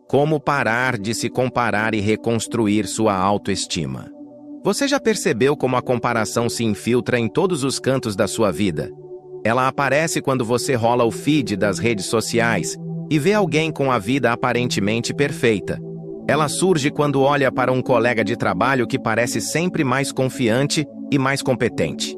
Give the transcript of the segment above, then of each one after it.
Como parar de se comparar e reconstruir sua autoestima. Você já percebeu como a comparação se infiltra em todos os cantos da sua vida? Ela aparece quando você rola o feed das redes sociais e vê alguém com a vida aparentemente perfeita. Ela surge quando olha para um colega de trabalho que parece sempre mais confiante e mais competente.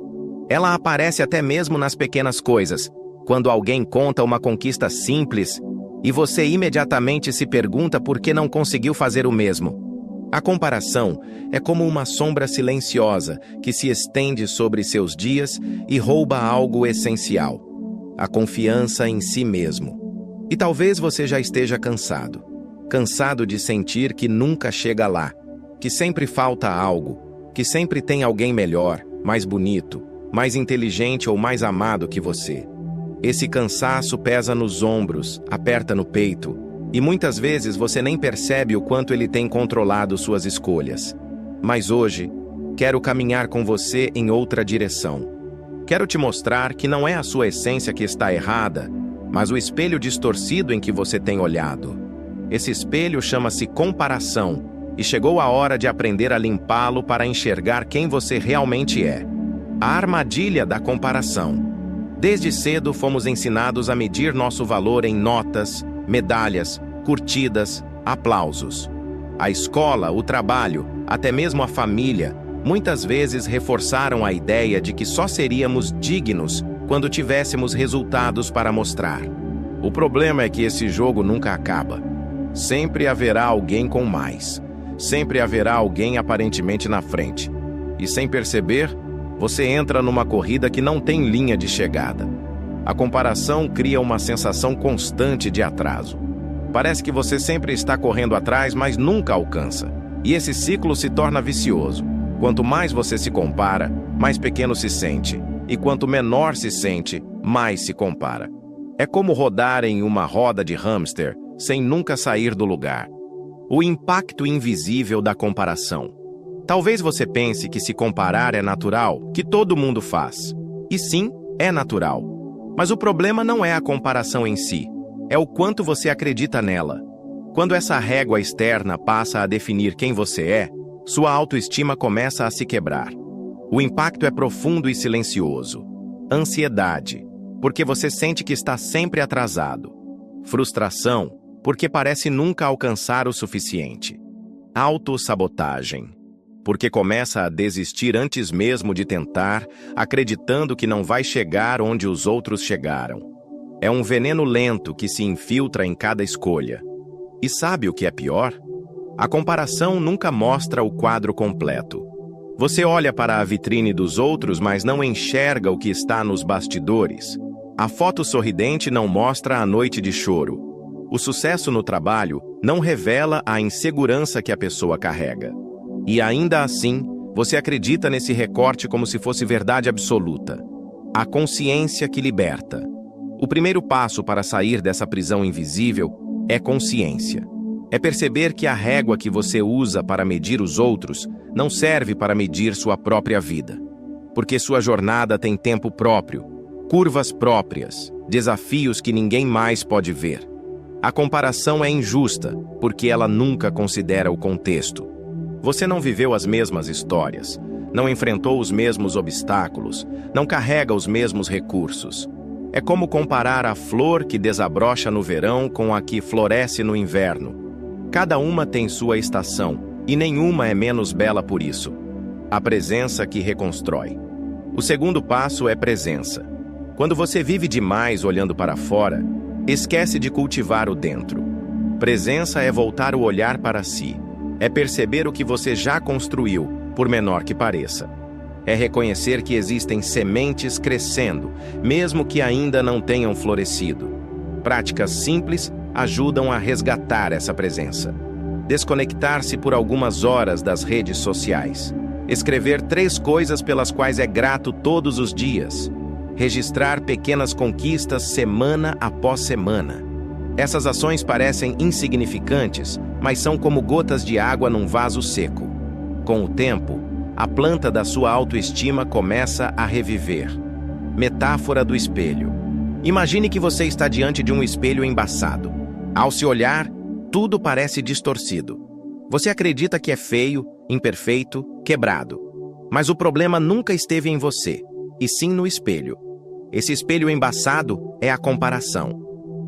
Ela aparece até mesmo nas pequenas coisas, quando alguém conta uma conquista simples e você imediatamente se pergunta por que não conseguiu fazer o mesmo. A comparação é como uma sombra silenciosa que se estende sobre seus dias e rouba algo essencial: a confiança em si mesmo. E talvez você já esteja cansado. Cansado de sentir que nunca chega lá, que sempre falta algo, que sempre tem alguém melhor, mais bonito, mais inteligente ou mais amado que você. Esse cansaço pesa nos ombros, aperta no peito, e muitas vezes você nem percebe o quanto ele tem controlado suas escolhas. Mas hoje, quero caminhar com você em outra direção. Quero te mostrar que não é a sua essência que está errada, mas o espelho distorcido em que você tem olhado. Esse espelho chama-se comparação, e chegou a hora de aprender a limpá-lo para enxergar quem você realmente é. A armadilha da comparação. Desde cedo fomos ensinados a medir nosso valor em notas, medalhas, curtidas, aplausos. A escola, o trabalho, até mesmo a família, muitas vezes reforçaram a ideia de que só seríamos dignos quando tivéssemos resultados para mostrar. O problema é que esse jogo nunca acaba. Sempre haverá alguém com mais. Sempre haverá alguém aparentemente na frente. E sem perceber, você entra numa corrida que não tem linha de chegada. A comparação cria uma sensação constante de atraso. Parece que você sempre está correndo atrás, mas nunca alcança. E esse ciclo se torna vicioso. Quanto mais você se compara, mais pequeno se sente. E quanto menor se sente, mais se compara. É como rodar em uma roda de hamster, sem nunca sair do lugar. O impacto invisível da comparação. Talvez você pense que se comparar é natural, que todo mundo faz. E sim, é natural. Mas o problema não é a comparação em si, é o quanto você acredita nela. Quando essa régua externa passa a definir quem você é, sua autoestima começa a se quebrar. O impacto é profundo e silencioso. Ansiedade, porque você sente que está sempre atrasado. Frustração, porque parece nunca alcançar o suficiente. Autossabotagem, porque começa a desistir antes mesmo de tentar, acreditando que não vai chegar onde os outros chegaram. É um veneno lento que se infiltra em cada escolha. E sabe o que é pior? A comparação nunca mostra o quadro completo. Você olha para a vitrine dos outros, mas não enxerga o que está nos bastidores. A foto sorridente não mostra a noite de choro. O sucesso no trabalho não revela a insegurança que a pessoa carrega. E ainda assim, você acredita nesse recorte como se fosse verdade absoluta. A consciência que liberta. O primeiro passo para sair dessa prisão invisível é consciência. É perceber que a régua que você usa para medir os outros não serve para medir sua própria vida. Porque sua jornada tem tempo próprio, curvas próprias, desafios que ninguém mais pode ver. A comparação é injusta, porque ela nunca considera o contexto. Você não viveu as mesmas histórias, não enfrentou os mesmos obstáculos, não carrega os mesmos recursos. É como comparar a flor que desabrocha no verão com a que floresce no inverno. Cada uma tem sua estação, e nenhuma é menos bela por isso. A presença que reconstrói. O segundo passo é presença. Quando você vive demais olhando para fora, esquece de cultivar o dentro. Presença é voltar o olhar para si. É perceber o que você já construiu, por menor que pareça. É reconhecer que existem sementes crescendo, mesmo que ainda não tenham florescido. Práticas simples ajudam a resgatar essa presença. Desconectar-se por algumas horas das redes sociais. Escrever 3 coisas pelas quais é grato todos os dias. Registrar pequenas conquistas semana após semana. Essas ações parecem insignificantes, mas são como gotas de água num vaso seco. Com o tempo, a planta da sua autoestima começa a reviver. Metáfora do espelho. Imagine que você está diante de um espelho embaçado. Ao se olhar, tudo parece distorcido. Você acredita que é feio, imperfeito, quebrado. Mas o problema nunca esteve em você, e sim no espelho. Esse espelho embaçado é a comparação.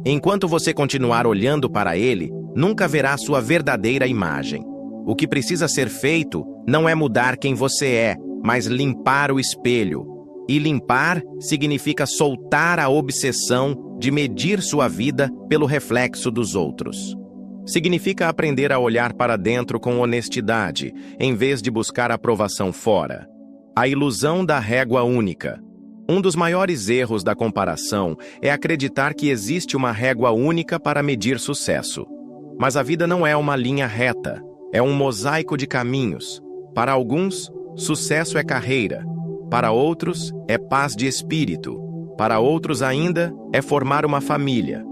Enquanto você continuar olhando para ele, nunca verá sua verdadeira imagem. O que precisa ser feito não é mudar quem você é, mas limpar o espelho. E limpar significa soltar a obsessão de medir sua vida pelo reflexo dos outros. Significa aprender a olhar para dentro com honestidade, em vez de buscar aprovação fora. A ilusão da régua única. Um dos maiores erros da comparação é acreditar que existe uma régua única para medir sucesso. Mas a vida não é uma linha reta, é um mosaico de caminhos. Para alguns, sucesso é carreira. Para outros, é paz de espírito. Para outros ainda, é formar uma família.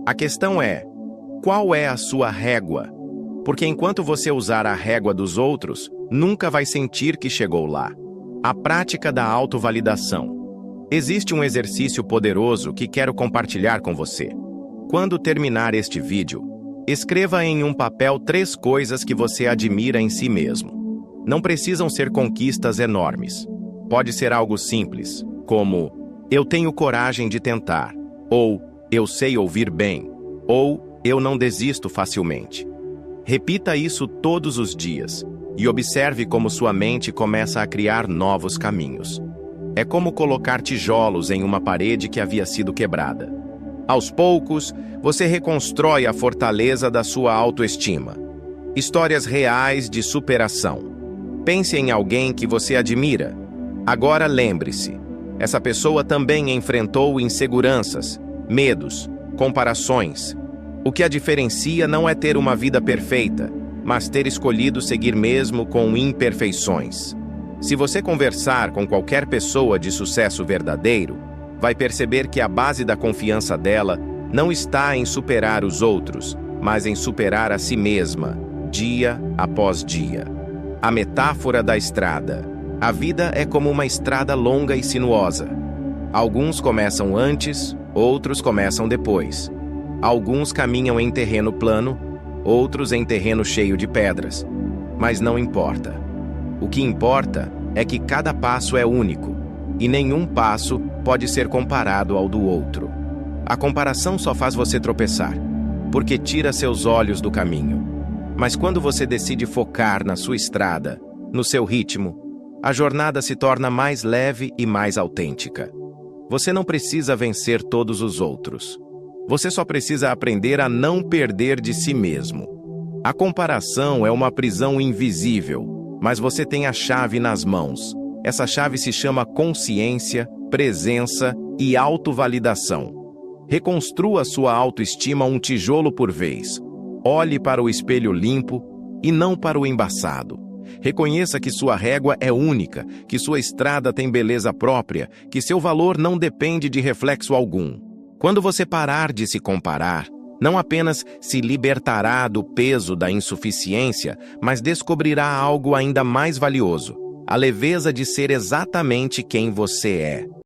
A questão é, qual é a sua régua? Porque enquanto você usar a régua dos outros, nunca vai sentir que chegou lá. A prática da autovalidação. Existe um exercício poderoso que quero compartilhar com você. Quando terminar este vídeo, escreva em um papel 3 coisas que você admira em si mesmo. Não precisam ser conquistas enormes. Pode ser algo simples, como eu tenho coragem de tentar, ou eu sei ouvir bem, ou eu não desisto facilmente. Repita isso todos os dias e observe como sua mente começa a criar novos caminhos. É como colocar tijolos em uma parede que havia sido quebrada. Aos poucos, você reconstrói a fortaleza da sua autoestima. Histórias reais de superação. Pense em alguém que você admira. Agora lembre-se, essa pessoa também enfrentou inseguranças, medos, comparações. O que a diferencia não é ter uma vida perfeita, mas ter escolhido seguir mesmo com imperfeições. Se você conversar com qualquer pessoa de sucesso verdadeiro, vai perceber que a base da confiança dela não está em superar os outros, mas em superar a si mesma, dia após dia. A metáfora da estrada. A vida é como uma estrada longa e sinuosa. Alguns começam antes, outros começam depois. Alguns caminham em terreno plano, outros em terreno cheio de pedras. Mas não importa. O que importa é que cada passo é único, e nenhum passo pode ser comparado ao do outro. A comparação só faz você tropeçar, porque tira seus olhos do caminho. Mas quando você decide focar na sua estrada, no seu ritmo, a jornada se torna mais leve e mais autêntica. Você não precisa vencer todos os outros. Você só precisa aprender a não perder de si mesmo. A comparação é uma prisão invisível, mas você tem a chave nas mãos. Essa chave se chama consciência, presença e autovalidação. Reconstrua sua autoestima um tijolo por vez. Olhe para o espelho limpo e não para o embaçado. Reconheça que sua régua é única, que sua estrada tem beleza própria, que seu valor não depende de reflexo algum. Quando você parar de se comparar, não apenas se libertará do peso da insuficiência, mas descobrirá algo ainda mais valioso: a leveza de ser exatamente quem você é.